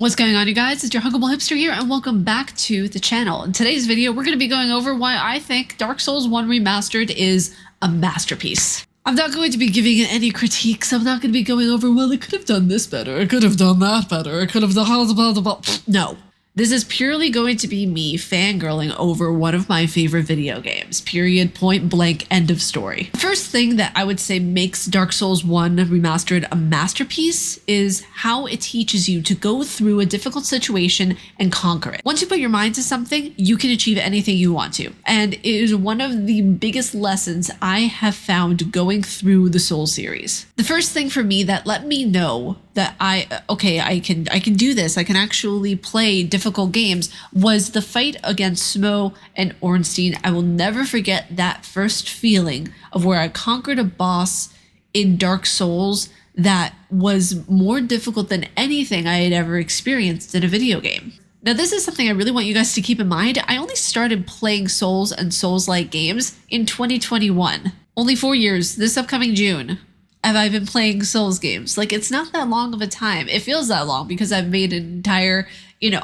What's going on, you guys? It's your huggable hipster here, and welcome back to the channel. In today's video, we're going to be going over why I think Dark Souls 1 Remastered is a masterpiece. I'm not going to be giving it any critiques. I'm not going to be going over, well, it could have done this better, it could have done that better, it could have done blah, blah, blah. No. This is purely going to be me fangirling over one of my favorite video games. Period, point blank, end of story. The first thing that I would say makes Dark Souls 1 Remastered a masterpiece is how it teaches you to go through a difficult situation and conquer it. Once you put your mind to something, you can achieve anything you want to. And it is one of the biggest lessons I have found going through the Souls series. The first thing for me that let me know that I can do this, I can actually play difficult games, was the fight against Smo and Ornstein. I will never forget that first feeling of where I conquered a boss in Dark Souls that was more difficult than anything I had ever experienced in a video game. Now, this is something I really want you guys to keep in mind. I only started playing Souls and Souls-like games in 2021. Only 4 years, this upcoming June, have I been playing Souls games. Like, it's not that long of a time. It feels that long because I've made an entire,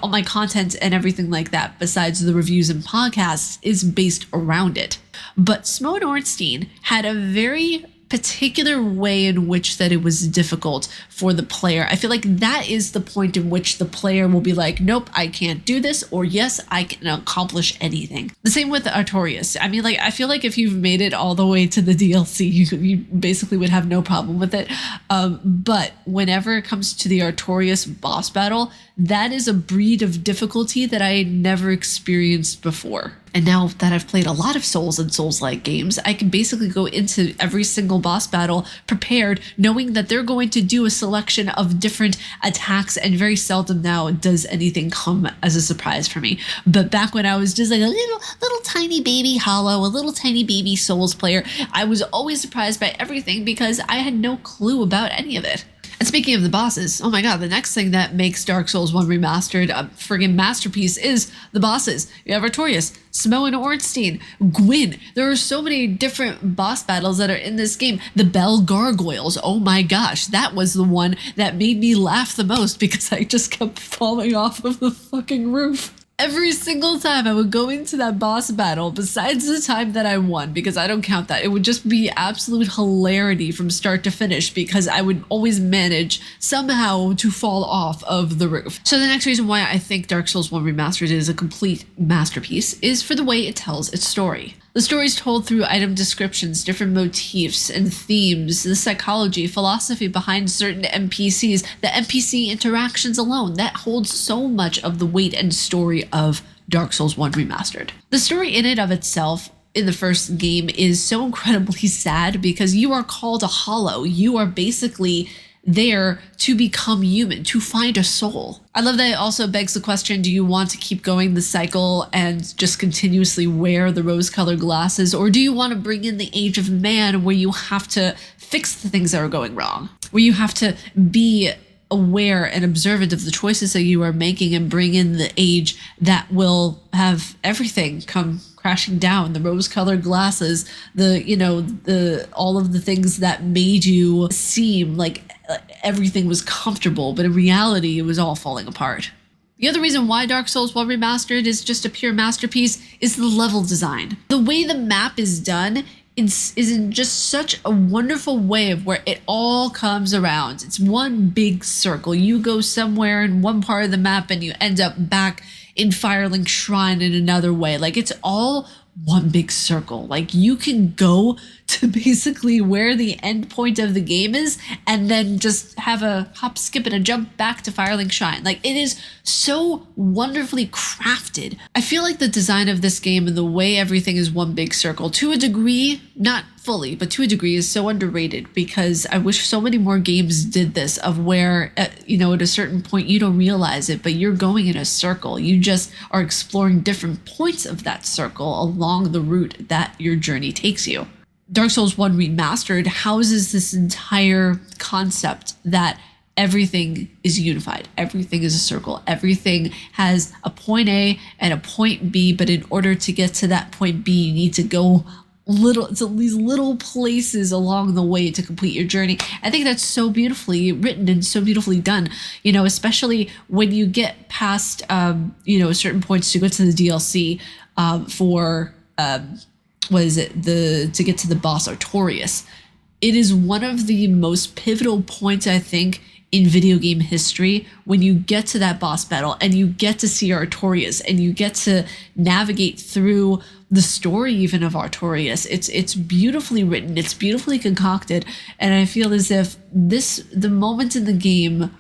all my content and everything like that, besides the reviews and podcasts, is based around it. But Smo and Ornstein had a very particular way in which that it was difficult for the player. I feel like that is the point in which the player will be like, nope, I can't do this, or yes, I can accomplish anything. The same with Artorias. I mean, like, I feel like if you've made it all the way to the DLC, you basically would have no problem with it. But whenever it comes to the Artorias boss battle, that is a breed of difficulty that I had never experienced before. And now that I've played a lot of Souls and Souls-like games, I can basically go into every single boss battle prepared, knowing that they're going to do a selection of different attacks, and very seldom now does anything come as a surprise for me. But back when I was just like a little tiny baby Hollow, a little tiny baby Souls player, I was always surprised by everything because I had no clue about any of it. And speaking of the bosses, oh my god, the next thing that makes Dark Souls 1 Remastered a friggin' masterpiece is the bosses. You have Artorias, Smo and Ornstein, Gwyn. There are so many different boss battles that are in this game. The Bell Gargoyles, oh my gosh, that was the one that made me laugh the most because I just kept falling off of the fucking roof. Every single time I would go into that boss battle, besides the time that I won, because I don't count that, it would just be absolute hilarity from start to finish because I would always manage somehow to fall off of the roof. So the next reason why I think Dark Souls 1 Remastered is a complete masterpiece is for the way it tells its story. The story is told through item descriptions, different motifs and themes, the psychology, philosophy behind certain NPCs, the NPC interactions alone. That holds so much of the weight and story of Dark Souls 1 Remastered. The story in and of itself in the first game is so incredibly sad because you are called a Hollow. You are basically there to become human, to find a soul. I love that it also begs the question, do you want to keep going the cycle and just continuously wear the rose-colored glasses, or do you want to bring in the age of man where you have to fix the things that are going wrong, where you have to be aware and observant of the choices that you are making and bring in the age that will have everything come crashing down, the rose-colored glasses, all of the things that made you seem like everything was comfortable, but in reality, it was all falling apart. The other reason why Dark Souls 1 Remastered is just a pure masterpiece is the level design. The way the map is done is in just such a wonderful way of where it all comes around. It's one big circle. You go somewhere in one part of the map and you end up back in Firelink Shrine in another way. Like, it's all one big circle. Like, you can go to basically where the end point of the game is and then just have a hop, skip, and a jump back to Firelink Shrine. Like, it is so wonderfully crafted. I feel like the design of this game and the way everything is one big circle, to a degree, not fully, but to a degree, is so underrated because I wish so many more games did this, of where, at a certain point you don't realize it, but you're going in a circle. You just are exploring different points of that circle along the route that your journey takes you. Dark Souls 1 Remastered houses this entire concept that everything is unified. Everything is a circle. Everything has a point A and a point B, but in order to get to that point B, you need to go these little places along the way to complete your journey. I think that's so beautifully written and so beautifully done, you know, especially when you get past, you know, certain points to go to the DLC for, what is it? To get to the boss Artorias. It is one of the most pivotal points, I think, in video game history, when you get to that boss battle and you get to see Artorias and you get to navigate through the story even of Artorias. It's beautifully written, it's beautifully concocted, and I feel as if the moment in the game,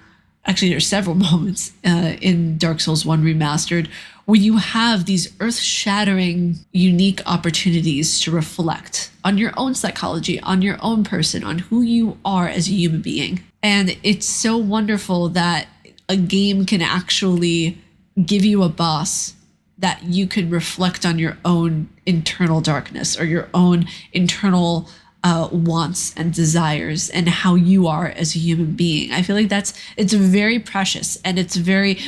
actually there's several moments in Dark Souls 1 Remastered, where you have these earth-shattering, unique opportunities to reflect on your own psychology, on your own person, on who you are as a human being. And it's so wonderful that a game can actually give you a boss that you could reflect on your own internal darkness or your own internal wants and desires and how you are as a human being. I feel like it's very precious, and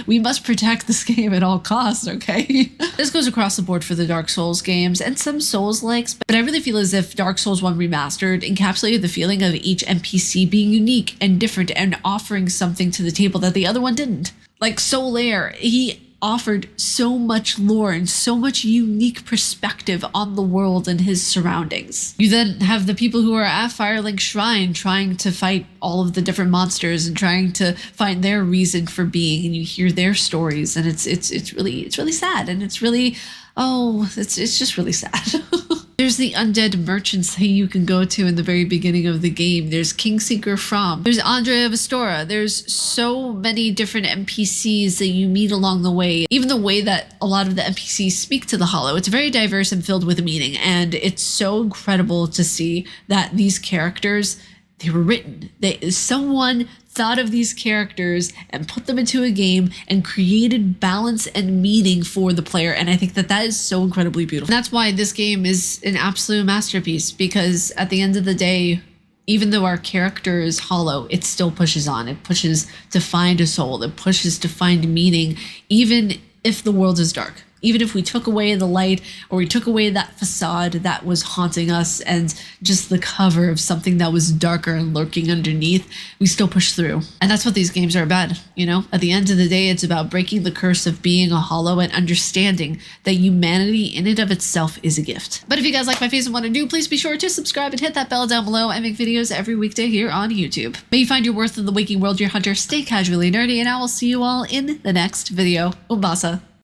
we must protect this game at all costs, okay? This goes across the board for the Dark Souls games and some Souls-likes, but I really feel as if Dark Souls 1 Remastered encapsulated the feeling of each NPC being unique and different and offering something to the table that the other one didn't. Like Solair, he offered so much lore and so much unique perspective on the world and his surroundings. You then have the people who are at Firelink Shrine trying to fight all of the different monsters and trying to find their reason for being, and you hear their stories, and it's really sad, and it's just really sad. There's the undead merchants that you can go to in the very beginning of the game. There's Kingseeker From. There's Andre of Astora. There's so many different NPCs that you meet along the way. Even the way that a lot of the NPCs speak to the Hollow, it's very diverse and filled with meaning. And it's so incredible to see that these characters, they were written. Someone thought of these characters and put them into a game and created balance and meaning for the player. And I think that is so incredibly beautiful. And that's why this game is an absolute masterpiece, because at the end of the day, even though our character is hollow, it still pushes on. It pushes to find a soul. It pushes to find meaning, even if the world is dark. Even if we took away the light, or we took away that facade that was haunting us and just the cover of something that was darker and lurking underneath, we still push through. And that's what these games are about, you know? At the end of the day, it's about breaking the curse of being a hollow and understanding that humanity in and of itself is a gift. But if you guys like my face and want to do, please be sure to subscribe and hit that bell down below. I make videos every weekday here on YouTube. May you find your worth in the waking world, your hunter, stay casually nerdy, and I will see you all in the next video. Umbasa.